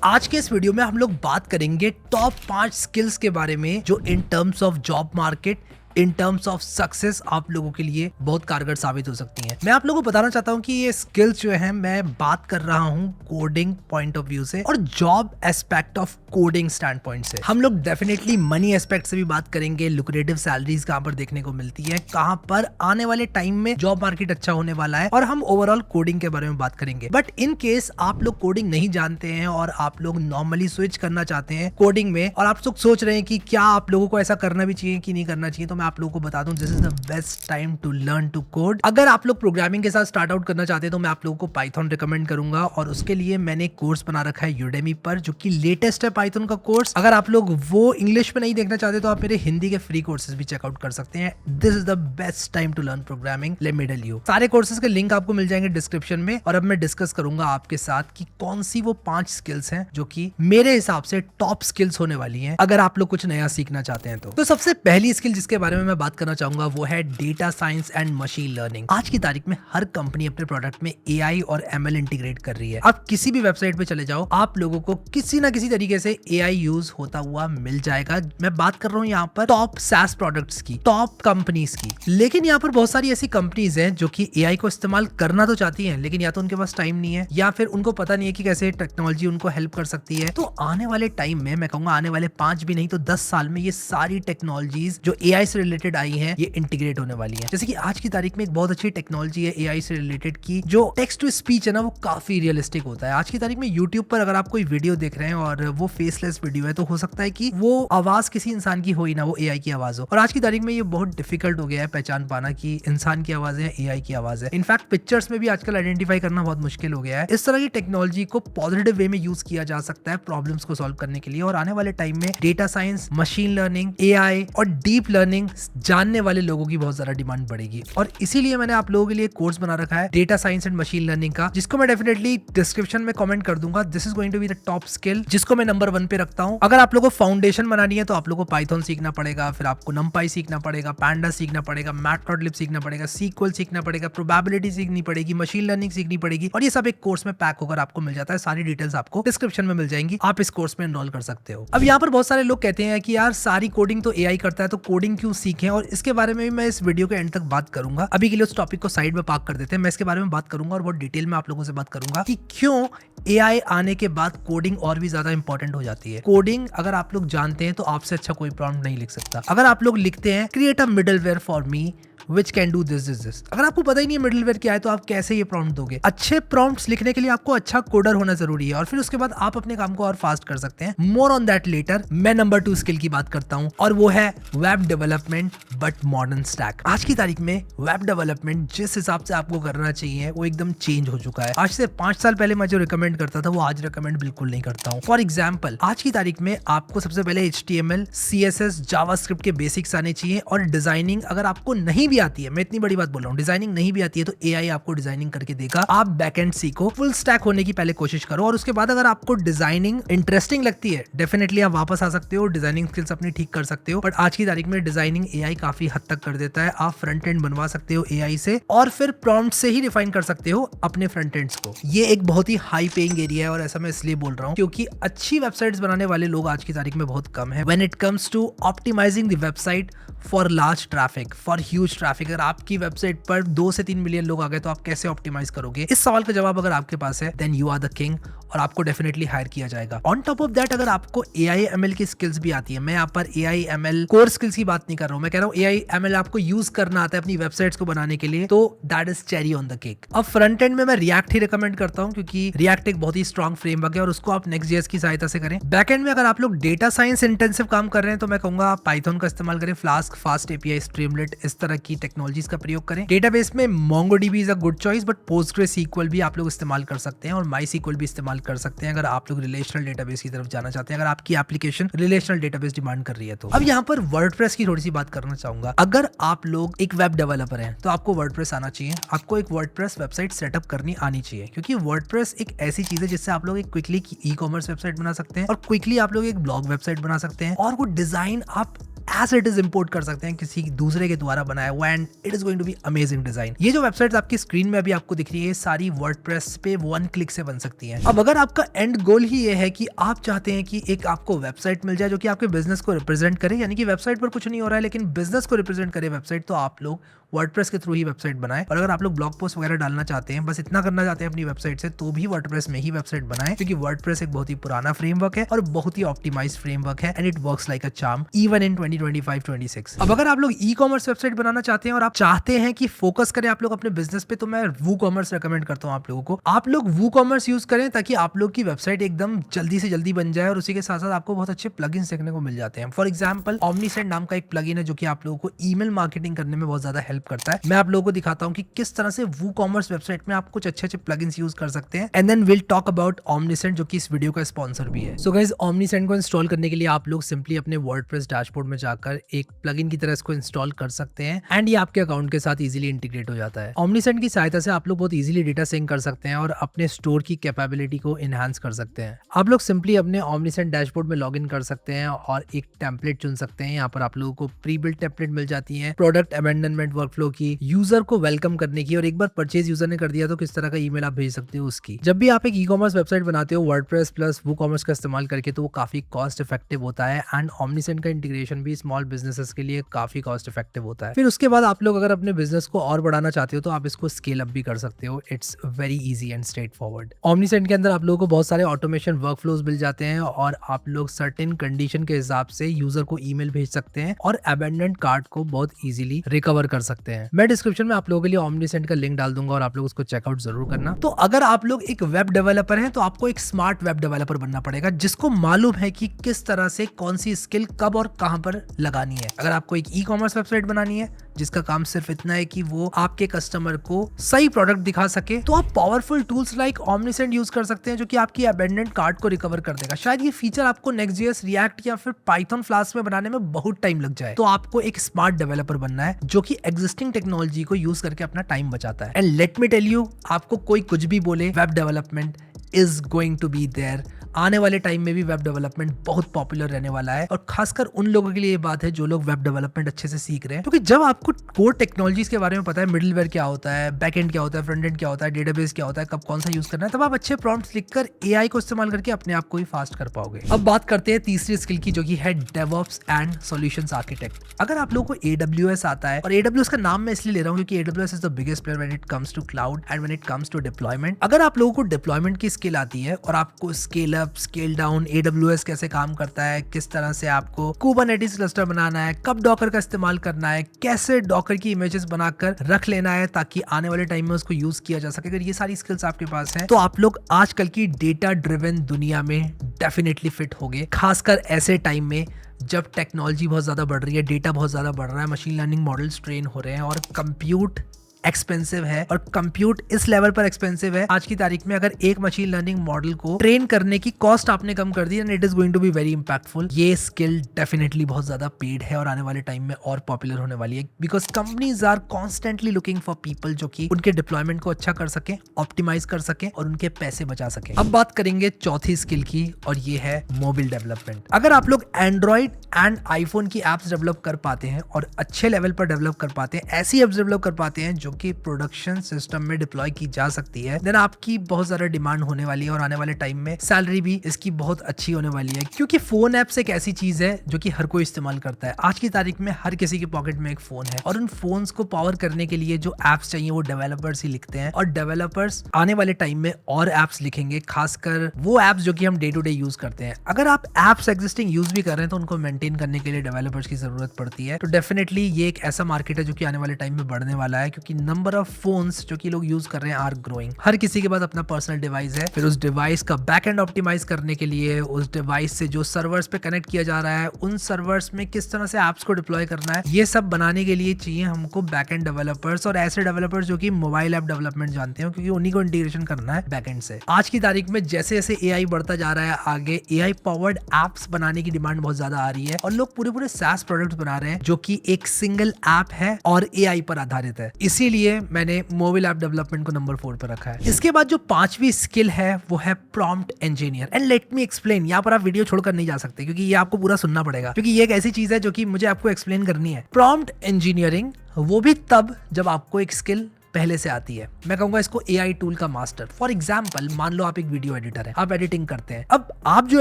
आज के इस वीडियो में हम लोग बात करेंगे टॉप 5 स्किल्स के बारे में जो in terms of job market, in terms of success आप लोगों के लिए बहुत कारगर साबित हो सकती हैं। मैं आप लोगों को बताना चाहता हूं कि ये स्किल्स जो है मैं बात कर रहा हूं कोडिंग पॉइंट ऑफ व्यू से और job aspect of coding stand point से। हम लोग डेफिनेटली मनी एस्पेक्ट से भी बात करेंगे, लुक्रेटिव सैलरीज कहां पर देखने को मिलती है, कहां पर आने वाले टाइम में जॉब मार्केट अच्छा होने वाला है, और हम ओवरऑल कोडिंग के बारे में बात करेंगे। बट इन केस आप लोग कोडिंग नहीं जानते हैं और आप लोग नॉर्मली स्विच करना चाहते हैं कोडिंग में और आप लोग सोच रहे हैं कि क्या आप लोगों को ऐसा करना भी चाहिए कि नहीं करना चाहिए, तो मैं आप लोगों को बता दूं this is the best time to learn to code. अगर आप लोग प्रोग्रामिंग के साथ स्टार्ट आउट करना चाहते हैं तो मैं आप लोगों को पाइथन रिकमेंड करूंगा और उसके लिए मैंने एक कोर्स बना रखा है यूडेमी पर जो कि लेटेस्ट है पाइथन का कोर्स। अगर आप लोग वो इंग्लिश में नहीं देखना चाहते तो आप मेरे हिंदी के फ्री कोर्सेज भी चेकआउट कर सकते हैं। This is the best time to learn programming, let me tell you. सारे कोर्सेज के लिंक आपको मिल जाएंगे डिस्क्रिप्शन में। और अब मैं डिस्कस करूंगा आपके साथ कि कौन सी वो 5 स्किल्स हैं जो कि मेरे हिसाब से टॉप स्किल्स होने वाली हैं अगर आप लोग कुछ नया सीखना चाहते हैं तो सबसे पहली स्किल जिसके बारे में मैं बात करना चाहूंगा वो है data science and machine learning. आज की तारीख में हर कंपनी अपने प्रोडक्ट में एआई और एमएल इंटीग्रेट कर रही है। आप किसी भी वेबसाइट पे चले जाओ, आप लोगों को किसी ना किसी तरीके से एआई यूज होता हुआ मिल जाएगा। मैं बात कर रहा हूँ यहाँ पर टॉप SaaS प्रोडक्ट्स की, टॉप कंपनीज की। लेकिन यहाँ पर बहुत सारी ऐसी कंपनीज हैं जो कि एआई को इस्तेमाल करना तो चाहती हैं, लेकिन या तो उनके पास टाइम नहीं है या फिर उनको पता नहीं है कि कैसे टेक्नोलॉजी उनको हेल्प कर सकती है। तो आने वाले टाइम में मैं कहूंगा आने वाले 5 भी नहीं तो 10 साल में ये सारी टेक्नोलॉजीज जो एआई से रिलेटेड आई हैं ये इंटीग्रेट होने वाली है। जैसे कि आज की तारीख में एक बहुत अच्छी टेक्नोलॉजी है एआई से रिलेटेड की, जो टेक्स्ट टू स्पीच है ना वो काफी रियलिस्टिक होता है। आज की तारीख में यूट्यूब पर अगर आप कोई वीडियो देख रहे हैं और वो फेसलेस वीडियो है तो हो सकता है कि वो आवाज किसी इंसान की हो ही ना, वो एआई की आवाज हो। और आज की तारीख में ये बहुत डिफिकल्ट हो गया है पहचान पाना कि इंसान की आवाज है एआई की आवाज है। इनफैक्ट पिक्चर्स में भी आजकल आइडेंटिफाई करना बहुत मुश्किल हो गया है। इस तरह की टेक्नोलॉजी को पॉजिटिव वे में यूज किया जा सकता है प्रॉब्लम्स को सॉल्व करने के लिए। और आने वाले टाइम में data science, machine learning, AI और डीप लर्निंग जानने वाले लोगों की बहुत ज्यादा डिमांड बढ़ेगी। और इसीलिए मैंने आप लोगों के लिए कोर्स बना रखा है data science and machine learning का, जिसको मैं डेफिनेटली डिस्क्रिप्शन में कमेंट कर दूंगा। This is going to be the top skill जिसको मैं नंबर 1 पे रखता हूं। अगर आप लोगों को फाउंडेशन बनानी है तो आप लोगों को पाइथन सीखना पड़ेगा, फिर आपको नमपाई सीखना पड़ेगा, पैंडा सीखना पड़ेगा, मैटप्लॉटलिब सीखना पड़ेगा, सीक्वल सीखना पड़ेगा, प्रोबेबिलिटी सीखनी पड़ेगी, मशीन लर्निंग सीखनी पड़ेगी। और ये सब एक कोर्स में पैक होकर आपको मिल जाता है। सारी डिटेल्स आपको डिस्क्रिप्शन में मिल जाएंगी, आप इस कोर्स में एनरोल कर सकते हो। अब यहाँ पर बहुत सारे लोग कहते हैं कि यार सारी कोडिंग तो एआई करता है तो कोडिंग क्यों सीखें, और इसके बारे में भी मैं इस वीडियो के एंड तक बात करूंगा। अभी के लिए उस टॉपिक को साइड में पार्क कर देते हैं। मैं इसके बारे में बात करूंगा और बहुत डिटेल में आप लोगों से बात करूंगा कि क्यों एआई आने के बाद कोडिंग और भी ज्यादा इंपॉर्टेंट हो जाती है। कोडिंग अगर आप लोग जानते हैं तो आपसे अच्छा कोई प्रॉम्प्ट नहीं लिख सकता। अगर आप लोग लिखते हैं create a middleware for me which can do this, अगर आपको पता ही नहीं है मिडलवेयर क्या है तो आप कैसे ये प्रॉम्प्ट दोगे। अच्छे प्रॉम्प्ट्स लिखने के लिए आपको अच्छा कोडर होना जरूरी है और फिर उसके बाद आप अपने काम को और फास्ट कर सकते हैं। More on that later. मैं नंबर 2 स्किल की बात करता हूं और वो है web development but modern stack. आज की तारीख में वेब डेवलपमेंट जिस हिसाब से आपको करना चाहिए वो एकदम चेंज हो चुका है। आज से 5 साल पहले मैं जो रिकमेंड करता था वो आज रिकमेंड बिल्कुल नहीं करता हूँ। फॉर एग्जाम्पल आज की तारीख में आपको सबसे पहले HTML, CSS, जावास्क्रिप्ट के बेसिक्स आने चाहिए और डिजाइनिंग अगर आपको नहीं आती है, मैं इतनी बड़ी बात बोल रहा हूँ, डिजाइनिंग नहीं भी आती है तो एआई आपको डिजाइनिंग करके देगा। आप बैकएंड सीखो, फुल स्टैक होने की पहले कोशिश करो और उसके बाद अगर आपको डिजाइनिंग इंटरेस्टिंग लगती है डेफिनेटली आप वापस आ सकते हो, डिजाइनिंग स्किल्स अपनी ठीक कर सकते हो। बट आज की तारीख में डिजाइनिंग एआई काफी हद तक कर देता है। आप फ्रंट एंड बनवा सकते हो एआई से और फिर प्रॉम्प्ट से ही डिफाइन कर सकते हो अपने फ्रंट एंड्स को। ये एक बहुत ही हाई पेइंग एरिया है और ऐसा मैं इसलिए बोल रहा हूँ क्योंकि अच्छी वेबसाइट्स बनाने वाले लोग आज की तारीख में बहुत कम है। When it comes to optimising the website for large traffic, for huge traffic, अगर आपकी वेबसाइट पर 2 से 3 मिलियन लोग आ गए तो आप कैसे ऑप्टिमाइज करोगे? इस सवाल का जवाब अगर आपके पास है then you are the king और आपको डेफिनेटली हायर किया जाएगा। ऑन टॉप ऑफ दैट अगर आपको एआई एमएल की स्किल्स भी आती है, मैं यहाँ पर एआई एमएल कोर स्किल्स की बात नहीं कर रहा हूँ, मैं कह रहा हूँ एआई एमएल आपको यूज करना आता है अपनी वेबसाइट्स को बनाने के लिए, तो that is cherry on the cake. अब फ्रंट एंड में मैं रिएक्ट ही रिकमेंड करता हूँ क्योंकि रिएक्ट एक बहुत ही स्ट्रॉन्ग फ्रेमवर्क है और उसको आप नेक्स्ट.जेएस की सहायता से करें। बैक एंड में अगर आप लोग डेटा साइंस इंटेंसिव काम कर रहे हैं तो मैं कहूंगा आप पाइथन का इस्तेमाल करें, फ्लास्क, फास्ट एपीआई, स्ट्रीमलेट, इस तरह की टेक्नोलॉजीज का प्रयोग करें। डेटाबेस में MongoDB is a good choice but PostgreSQL भी आप लोग इस्तेमाल कर सकते हैं और MySQL भी इस्तेमाल कर सकते हैं अगर आप लोग रिलेशनल डेटाबेस की तरफ जाना चाहते हैं, अगर आपकी एप्लीकेशन रिलेशनल डेटाबेस डिमांड कर रही है तो। अब यहाँ पर वर्डप्रेस की थोड़ी सी बात करना चाहूंगा। अगर आप लोग एक वेब डेवलपर हैं तो आपको वर्डप्रेस आना चाहिए, आपको एक वर्डप्रेस वेबसाइट सेटअप करनी आनी चाहिए क्योंकि वर्डप्रेस एक ऐसी चीज है जिससे आप लोग एक क्विकली ई-कॉमर्स वेबसाइट बना सकते हैं और क्विकली आप लोग एक ब्लॉग वेबसाइट बना सकते हैं और वो डिजाइन आप एज इट इज इंपोर्ट कर सकते हैं किसी दूसरे के द्वारा बनाया हुआ, and it is going to be amazing design. ये जो वेबसाइट्स आपकी स्क्रीन में अभी आपको दिख रही है सारी वर्डप्रेस पे 1 क्लिक से बन सकती हैं। अब अगर आपका एंड गोल ही ये है कि आप चाहते हैं कि एक आपको वेबसाइट मिल जाए जो कि आपके बिजनेस को रिप्रेजेंट करे, यानी कि वेबसाइट पर कुछ नहीं हो रहा है लेकिन बिजनेस को रिप्रेजेंट करे वेबसाइट, तो आप लोग वर्डप्रेस के थ्रू ही वेबसाइट बनाएं। और अगर आप लोग ब्लॉग पोस्ट वगैरह डालना चाहते हैं, बस इतना करना चाहते हैं अपनी वेबसाइट से, तो भी वर्डप्रेस में ही वेबसाइट बनाएं, क्योंकि वर्डप्रेस एक बहुत ही पुराना फ्रेमवर्क है और बहुत ही ऑप्टिमाइज्ड फ्रेमवर्क है, and it works like a charm even in 2025-26। अब अगर आप लोग ई कॉमर्स वेबसाइट बनाना चाहते हैं और आप चाहते हैं कि फोकस करें आप लोग अपने बिजनेस पे, तो मैं वूकॉमर्स रेकमेंड करता हूं आप लोगों को। आप लोग वूकॉमर्स यूज करें ताकि आप लोग की वेबसाइट एकदम जल्दी से जल्दी बन जाए, और उसी के साथ साथ आपको बहुत अच्छे प्लगइन्स देखने को मिल जाते हैं। फॉर एग्जांपल ओमनीसेंट नाम का एक प्लगइन है जो कि आप लोगों को ईमेल मार्केटिंग करने में बहुत ज्यादा हेल्प करता है। मैं आप लोगों को दिखाता हूं कि किस तरह से वूकॉमर्स वेबसाइट में आप कुछ अच्छे अच्छे प्लगइन्स यूज कर सकते हैं, and then will talk about Omniscient जो कि इस वीडियो का स्पॉन्सर भी है। सो गाइस, ओमनीसेंट को इंस्टॉल करने के लिए आप लोग सिंपली अपने वर्डप्रेस डैशबोर्ड में जाकर एक प्लगइन की तरह इसको इंस्टॉल कर सकते हैं, एंड ये आपके अकाउंट के साथ इजीली इंटीग्रेट हो जाता है। ओमनीसेंट की सहायता से आप लोग बहुत इजीली डेटा सिंक कर सकते हैं और अपने स्टोर की कैपेबिलिटी को एनहांस कर सकते हैं। आप लोग सिंपली अपने ओमनीसेंट डैशबोर्ड में लॉग इन कर सकते हैं और एक टेम्पलेट चुन सकते हैं। यहाँ पर आप लोगों को प्री बिल्ट टेम्पलेट मिल जाती है प्रोडक्ट अबेंडनमेंट वर्कफ्लो की, यूजर को वेलकम करने की, और एक बार परचेज यूजर ने कर दिया तो किस तरह का ईमेल आप भेज सकते हो उसकी। जब भी आप एक ई कॉमर्स वेबसाइट बनाते हो वर्डप्रेस प्लस वूकॉमर्स का इस्तेमाल करके, तो वो काफी कॉस्ट इफेक्टिव होता है, एंड ओमनीसेंट का इंटीग्रेशन भी स्मॉल बिजनेसेस के लिए काफी कॉस्ट इफेक्टिव होता है। फिर उसके बाद आप लोग अगर अपने बिजनेस को और बढ़ाना चाहते हो तो आप इसको स्केल अप भी कर सकते हो। It's very easy and straight forward. Omniscient के अंदर आप लोगों को बहुत सारे ऑटोमेशन वर्कफ्लोज मिल जाते हैं और आप लोग सर्टेन कंडीशन के हिसाब से यूजर को ईमेल भेज सकते हैं और अबेंडेंट कार्ड को बहुत इजीली रिकवर कर सकते हैं। मैं डिस्क्रिप्शन में आप लोगों के लिए ओमनीसेंट का लिंक डाल दूंगा और आप लोग उसको चेकआउट जरूर करना। तो अगर आप लोग एक वेब डेवलपर हैं तो आपको एक स्मार्ट वेब डेवलपर बनना पड़ेगा जिसको मालूम है कि किस तरह से कौन सी स्किल कब और कहां पर लगानी है। अगर आपको एक ई कॉमर्स वेबसाइट बनानी है जिसका काम सिर्फ इतना है कि वो आपके कस्टमर को सही प्रोडक्ट दिखा सके, तो आप powerful tools like omniscient use कर सकते हैं जो कि आपकी अबेंडेंट कार्ड को रिकवर कर देगा। शायद ये फीचर आपको नेक्स्ट.js, रिएक्ट या फिर पाइथन फ्लास्क में बनाने में बहुत टाइम लग जाए, तो आपको एक स्मार्ट डेवलपर बनना है जो कि एग्जिस्टिंग टेक्नोलॉजी को यूज करके अपना टाइम बचाता है। And let me tell you, आपको कोई कुछ भी बोले, web development is going to be there. आने वाले टाइम में भी वेब डेवलपमेंट बहुत पॉपुलर रहने वाला है, और खासकर उन लोगों के लिए ये बात है जो लोग वेब डेवलपमेंट अच्छे से सीख रहे हैं, क्योंकि जब आपको कोर टेक्नोलॉजीज के बारे में पता है, मिडिलवेयर क्या होता है, बैकएंड क्या होता है, फ्रंट एंड क्या होता है, डेटाबेस क्या होता है, कब कौन सा यूज करना है, तब आप अच्छे प्रॉम्प्ट्स लिखकर एआई को इस्तेमाल करके अपने आप को ही फास्ट कर पाओगे। अब बात करते हैं तीसरी स्किल की, जो कि है डेवऑप्स एंड सॉल्यूशंस आर्किटेक्ट। अगर आप लोगों को AWS आता है, और AWS का नाम मैं इसलिए ले रहा हूँ क्योंकि AWS is the biggest player when it comes to cloud and when it comes to deployment. अगर आप लोगों को डिप्लॉयमेंट की स्किल आती है और आपको scale up, scale down, AWS कैसे काम करता है, किस तरह से आपको कुबरनेटिस क्लस्टर बनाना है, कब डॉकर का इस्तेमाल करना है, कैसे डॉकर की इमेजेस बनाकर रख लेना है ताकि आने वाले टाइम में उसको यूज किया जा सके, अगर ये सारी स्किल्स आपके पास हैं, तो आप लोग आजकल की डेटा ड्रिवन दुनिया में डेफिनेटली फिट होगे। खासकर ऐसे टाइम में जब टेक्नोलॉजी बहुत ज्यादा बढ़ रही है, डेटा बहुत ज्यादा बढ़ रहा है, मशीन लर्निंग मॉडल्स ट्रेन हो रहे हैं, और कंप्यूट एक्सपेंसिव है, और कंप्यूट इस लेवल पर एक्सपेंसिव है आज की तारीख में। अगर एक मशीन लर्निंग मॉडल को ट्रेन करने की कॉस्ट आपने कम कर दी, and it is going to be very impactful. ये स्किल डेफिनेटली बहुत ज्यादा पेड है और आने वाले टाइम में और पॉपुलर होने वाली है, because companies are constantly looking for people जो कि उनके डिप्लॉयमेंट को अच्छा कर सके, ऑप्टिमाइज कर सके और उनके पैसे बचा सके। अब बात करेंगे चौथी स्किल की, और ये है मोबाइल डेवलपमेंट। अगर आप लोग एंड्रॉइड एंड आईफोन की एप्स डेवलप कर पाते हैं और अच्छे लेवल पर डेवलप कर पाते हैं, ऐसी एप्स डेवलप कर पाते हैं जो कि प्रोडक्शन सिस्टम में डिप्लॉय की जा सकती है, देन आपकी बहुत ज्यादा डिमांड होने वाली है, और आने वाले टाइम में सैलरी भी इसकी बहुत अच्छी होने वाली है, क्योंकि फोन एप्स एक ऐसी चीज है जो कि हर कोई इस्तेमाल करता है। आज की तारीख में हर किसी के पॉकेट में एक फोन है, और उन फोन्स को पावर करने के लिए जो एप्स चाहिए वो डेवलपर्स ही लिखते हैं, और डेवलपर्स आने वाले टाइम में और एप्स लिखेंगे, खासकर वो एप्स जो कि हम डे टू डे यूज करते हैं। अगर आप एप्स एग्जिस्टिंग यूज भी कर रहे हैं तो उनको मेंटेन करने के लिए डेवलपर्स की जरूरत पड़ती है। तो डेफिनेटली ये एक ऐसा मार्केट है जो कि आने वाले टाइम में बढ़ने वाला है, क्योंकि नंबर ऑफ फोन्स जो कि लोग यूज कर रहे हैं आर ग्रोइंग। हर किसी के पास अपना पर्सनल डिवाइस है, फिर उस डिवाइस का बैकएंड ऑप्टिमाइज करने के लिए उस डिवाइस से जो सर्वर्स पे कनेक्ट किया जा रहा है, उन सर्वर्स में किस तरह से एप्स को डिप्लॉय करना है, ये सब बनाने के लिए चाहिए हमको बैकएंड डेवलपर्स, और ऐसे डेवलपर्स जो कि मोबाइल ऐप डेवलपमेंट जानते हैं, क्योंकि उन्हीं को इंटीग्रेशन करना है बैकएंड से। आज की तारीख में जैसे जैसे एआई बढ़ता जा रहा है आगे, एआई पावर्ड एप्स बनाने की डिमांड बहुत ज्यादा आ रही है, और लोग पूरे पूरे SaaS प्रोडक्ट्स बना रहे हैं जो कि एक सिंगल ऐप है और एआई पर आधारित है। इसी इसीलिए मैंने मोबाइल ऐप डेवलपमेंट को नंबर 4 पर रखा है। इसके बाद जो 5वीं स्किल है वो है prompt engineer. And let me explain, यहाँ पर आप वीडियो छोड़कर नहीं जा सकते क्योंकि ये आपको पूरा सुनना पड़ेगा, क्योंकि ये एक ऐसी चीज है जो कि मुझे आपको एक्सप्लेन करनी है। प्रॉम्प्ट इंजीनियरिंग वो भी तब जब आपको एक स्किल पहले से आती है। मैं कहूंगा इसको एआई टूल का मास्टर। फॉर एग्जाम्पल, मान लो आप एक वीडियो एडिटर हैं, आप एडिटिंग करते हैं। अब आप जो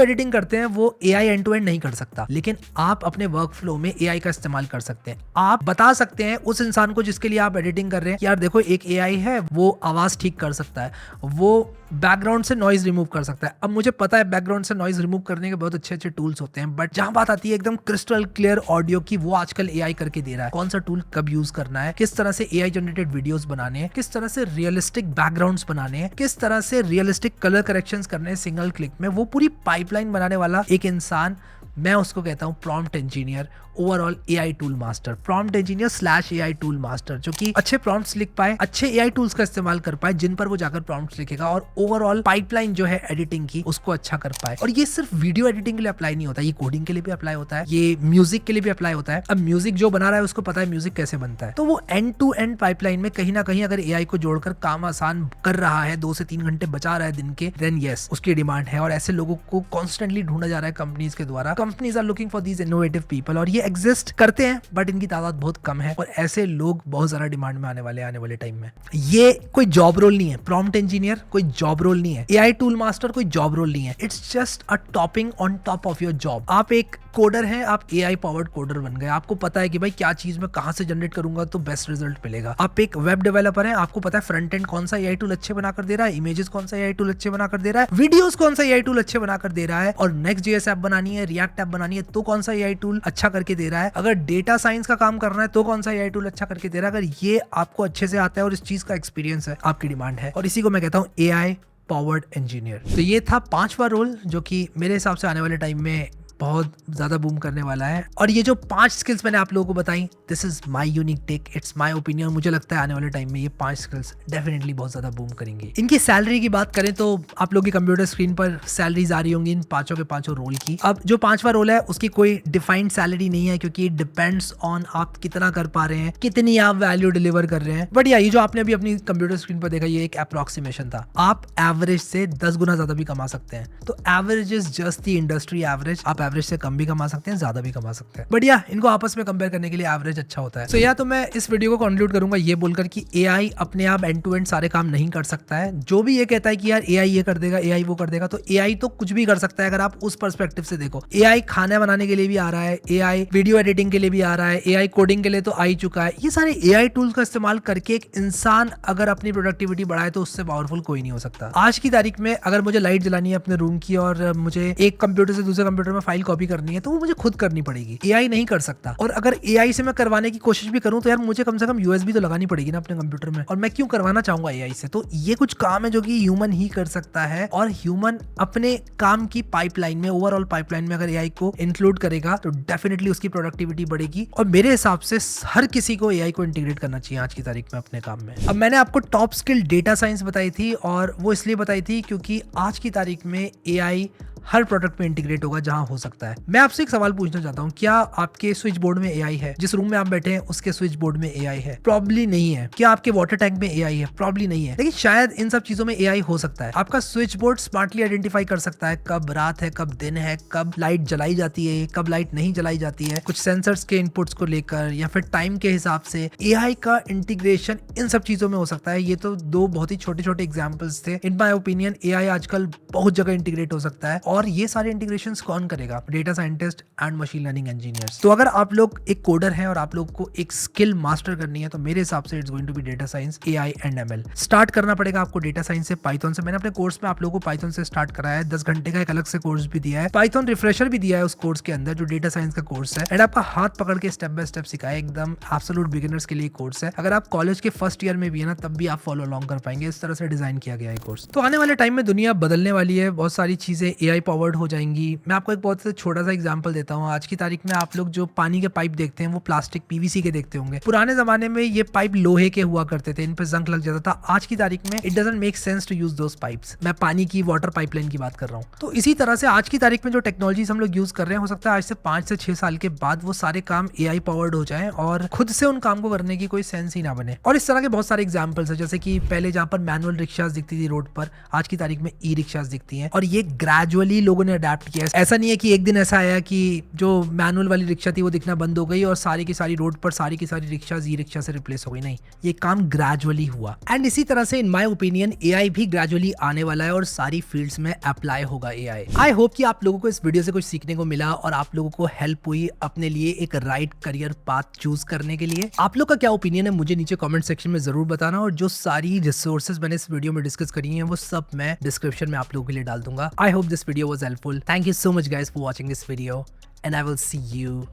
एडिटिंग करते हैं वो एआई एंड टू एंड नहीं कर सकता, लेकिन आप अपने वर्क फ्लो में एआई का इस्तेमाल कर सकते हैं। आप बता सकते हैं उस इंसान को जिसके लिए आप एडिटिंग कर रहे हैं, यार देखो एक एआई है, वो आवाज ठीक कर सकता है, वो बैकग्राउंड से नॉइज रिमूव कर सकता है। अब मुझे पता है बैकग्राउंड से नॉइज रिमूव करने के बहुत अच्छे अच्छे टूल्स होते हैं, बट जहां बात आती है एकदम क्रिस्टल क्लियर ऑडियो की, वो आजकल एआई करके दे रहा है। कौन सा टूल कब यूज करना है, किस तरह से एआई जनरेटेड वीडियोस बनाने हैं, किस तरह से रियलिस्टिक बैकग्राउंड्स बनाने हैं, किस तरह से रियलिस्टिक कलर करेक्शंस करने हैं सिंगल क्लिक में, वो पूरी पाइपलाइन बनाने वाला एक इंसान, मैं उसको कहता हूं prompt engineer, overall AI tool master. Prompt engineer slash AI tool master, जो कि अच्छे प्रॉम्प्ट्स लिख पाए, अच्छे एआई टूल्स का इस्तेमाल कर पाए जिन पर वो जाकर प्रॉम्प्ट्स लिखेगा, और ओवरऑल पाइपलाइन जो है एडिटिंग की उसको अच्छा कर पाए। और ये सिर्फ वीडियो एडिटिंग के लिए अप्लाई नहीं होता, ये कोडिंग के लिए भी अप्लाई होता है, ये म्यूजिक के लिए भी अप्लाई होता है। अब म्यूजिक जो बना रहा है उसको पता है म्यूजिक कैसे बनता है, तो वो एंड टू एंड पाइपलाइन में कहीं ना कहीं अगर एआई को जोड़कर काम आसान कर रहा है, 2 से 3 घंटे बचा रहा है दिन के, देन यस उसकी डिमांड है। और ऐसे लोगों को कॉन्स्टेंटली ढूंढा जा रहा है कंपनीज के द्वारा। Companies are looking for these innovative people, और ये एग्जिस्ट करते हैं बट इनकी तादाद बहुत कम है, और ऐसे लोग बहुत ज्यादा डिमांड में आने वाले टाइम में। ये कोई जॉब रोल नहीं है, प्रॉम्प्ट इंजीनियर कोई जॉब रोल नहीं है, एआई टूल मास्टर कोई जॉब रोल नहीं है। It's just a topping on top of your job. आप एक कोडर हैं, आप एआई पावर्ड कोडर बन गए। आपको पता है कि भाई क्या चीज मैं कहां से जनरेट करूंगा तो बेस्ट रिजल्ट मिलेगा। आप एक वेब डेवलपर हैं, आपको पता है फ्रंट एंड कौन सा एआई टूल अच्छे बनाकर दे रहा है, इमेजेस कौन सा एआई टूल अच्छे बनाकर दे रहा है, वीडियोस कौन सा एआई टूल अच्छे बनाकर दे रहा है, और नेक्स्ट जेएस ऐप बनानी है, रिएक्ट ऐप बनानी है तो कौन सा एआई टूल अच्छा करके दे रहा है, अगर डेटा साइंस का काम करना है तो कौन सा एआई टूल अच्छा करके दे रहा है। अगर ये आपको अच्छे से आता है और इस चीज का एक्सपीरियंस है, आपकी डिमांड है, और इसी को मैं कहता हूं एआई पावर्ड इंजीनियर। तो ये था 5वां रोल जो कि मेरे हिसाब से आने वाले टाइम में बहुत ज्यादा बूम करने वाला है। और ये जो 5 स्किल्स मैंने आप लोगों को बताई, this is my unique take, it's my opinion. मुझे लगता है आने वाले टाइम में ये 5 स्किल्स डेफिनेटली बहुत ज्यादा बूम करेंगी। इनकी सैलरी की बात करें तो आप लोग की कंप्यूटर स्क्रीन पर सैलरीज आ रही होंगी इन 5 के 5 रोल की। अब जो 5वां रोल है उसकी कोई डिफाइंड सैलरी नहीं है, क्योंकि डिपेंड्स ऑन आप कितना कर पा रहे हैं, कितनी आप वैल्यू डिलीवर कर रहे हैं। बट ये जो आपने अभी अपनी कंप्यूटर स्क्रीन पर देखा, ये एक अप्रोक्सीमेशन था। आप एवरेज से 10 गुना ज्यादा भी कमा सकते हैं। तो average is just the industry average. आप एवरेज से कम भी कमा सकते हैं, ज्यादा भी कमा सकते हैं, बढ़िया इनको आपस में कंपेयर करने के लिए एवरेज अच्छा होता है। तो मैं इस वीडियो को कंक्लूड करूंगा ये बोलकर कि एआई अपने आप एंड टू एंड सारे काम नहीं कर सकता है। जो भी ये कहता है कि यार एआई ये कर देगा, एआई वो कर देगा, तो एआई तो कुछ भी कर सकता है अगर आप उस पर्सपेक्टिव से देखो। एआई खाना बनाने के लिए भी आ रहा है, एआई वीडियो एडिटिंग के लिए भी आ रहा है, एआई कोडिंग के लिए तो आ ही चुका है। ये सारे एआई टूल्स का इस्तेमाल करके एक इंसान अगर अपनी प्रोडक्टिविटी बढ़ाए तो उससे पावरफुल कोई नहीं हो सकता। आज की तारीख में अगर मुझे लाइट जलानी है अपने रूम की और मुझे एक कंप्यूटर से दूसरे कंप्यूटर में फाइल कॉपी करनी है, तो वो मुझे खुद करनी पड़ेगी, एआई नहीं कर सकता। और अगर एआई से मैं करवाने की कोशिश भी करूं तो यार मुझे कम से कम यूएसबी तो लगानी पड़ेगी ना अपने कंप्यूटर में, और मैं क्यों करवाना चाहूंगा एआई से। तो ये कुछ काम है जो कि ह्यूमन ही कर सकता है, और ह्यूमन अपने काम की पाइपलाइन में, ओवरऑल पाइपलाइन में अगर एआई को इंक्लूड करेगा तो डेफिनेटली उसकी प्रोडक्टिविटी बढ़ेगी। और मेरे हिसाब से हर किसी को एआई को इंटीग्रेट करना चाहिए आज की तारीख में अपने काम में। अब मैंने आपको टॉप स्किल डेटा साइंस बताई थी, और वो इसलिए बताई थी क्योंकि आज की तारीख में एआई हर प्रोडक्ट में इंटीग्रेट होगा जहां हो सकता है। मैं आपसे एक सवाल पूछना चाहता हूं, क्या आपके स्विच बोर्ड में एआई है? जिस रूम में आप बैठे हैं उसके स्विच बोर्ड में एआई है? प्रॉब्ली नहीं है। क्या आपके वाटर टैंक में एआई है? प्रॉब्ली नहीं है। लेकिन शायद इन सब चीजों में एआई हो सकता है। आपका स्विच बोर्ड स्मार्टली आइडेंटिफाई कर सकता है कब रात है, कब दिन है, कब लाइट जलाई जाती है, कब लाइट नहीं जलाई जाती है, कुछ सेंसर्स के इनपुट्स को लेकर या फिर टाइम के हिसाब से एआई का इंटीग्रेशन इन सब चीजों में हो सकता है। ये तो 2 बहुत ही छोटे छोटे एग्जाम्पल्स थे। इन माई ओपिनियन एआई आजकल बहुत जगह इंटीग्रेट हो सकता है, और ये सारे इंटीग्रेशन कौन करेगा? Data scientist and machine learning engineers. तो अगर आप लोग एक कोडर हैं और आप लोग को एक स्किल मास्टर करनी है तो मेरे हिसाब से it's going to be data science, AI and ML. Start करना पड़ेगा आपको डेटा साइंस से, पाइथन से। मैंने अपने कोर्स में आप लोगों को पाइथन से स्टार्ट कराया है, 10 घंटे का एक अलग से कोर्स भी दिया है, पाइथन रिफ्रेशर भी दिया है उस कोर्स के अंदर जो डेटा साइंस का कोर्स है, एंड आपका हाथ पकड़ के स्टेप बाय स्टेप सिखाया, एकदम एब्सोल्यूट बिगिनर्स के लिए कोर्स है। अगर आप कॉलेज के फर्स्ट ईयर में भी है ना, तब भी आप फॉलो अलोंग कर पाएंगे। इस तरह से डिजाइन किया गया है कोर्स। तो आने वाले टाइम में दुनिया बदलने वाली है, बहुत सारी चीजें एआई पावर्ड हो जाएंगी। मैं आपको एक बहुत छोटा सा एग्जांपल देता हूँ। आज की तारीख में आप लोग जो पानी के पाइप देखते हैं वो प्लास्टिक पीवीसी के देखते होंगे। पुराने जमाने में ये पाइप लोहे के हुआ करते थे, इन पे जंग लग जाता था। आज की तारीख में it doesn't make sense to use those pipes. मैं पानी की वाटर पाइपलाइन की बात कर रहा हूँ। तो इसी तरह से आज की तारीख में जो टेक्नोलॉजीज हम लोग यूज कर रहे हैं, हो सकता है आज से 5 से 6 साल के बाद वो सारे काम AI पावर्ड हो जाएं और खुद से उन काम को करने की कोई सेंस ही ना बने। और इस तरह के बहुत सारे एग्जाम्पल्स है, जैसे कि पहले जहाँ पर मैनुअल रिक्शाज दिखती थी रोड पर, आज की तारीख में ई रिक्शाज दिखती हैं। और ये ग्रेजुअली लोगों ने अडेप्ट किया है। ऐसा नहीं है कि एक दिन ऐसा आया कि जो मैनुअल वाली रिक्शा थी वो दिखना बंद हो गई और सारी की सारी रोड पर सारी की सारी रिक्शाज ई रिक्शा से रिप्लेस हो गई। नहीं, ये काम ग्रेजुअली हुआ। एंड इसी तरह से इन माय ओपिनियन AI भी ग्रेजुअली आने वाला है और सारी फील्ड्स में अप्लाई होगा AI। आई होप कि आप लोगों को इस वीडियो से कुछ सीखने को मिला और आप लोगों को हेल्प हुई अपने लिए एक राइट करियर पाथ चूज करने के लिए। आप लोग का क्या ओपिनियन है मुझे नीचे कमेंट सेक्शन में जरूर बताना। और जो सारी रिसोर्सेज मैंने इस वीडियो में डिस्कस करी हैं वो सब मैं डिस्क्रिप्शन में आप लोगों के लिए डाल दूंगा। I hope this video was helpful. Thank you so much guys for watching this video and I will see you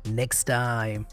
next time.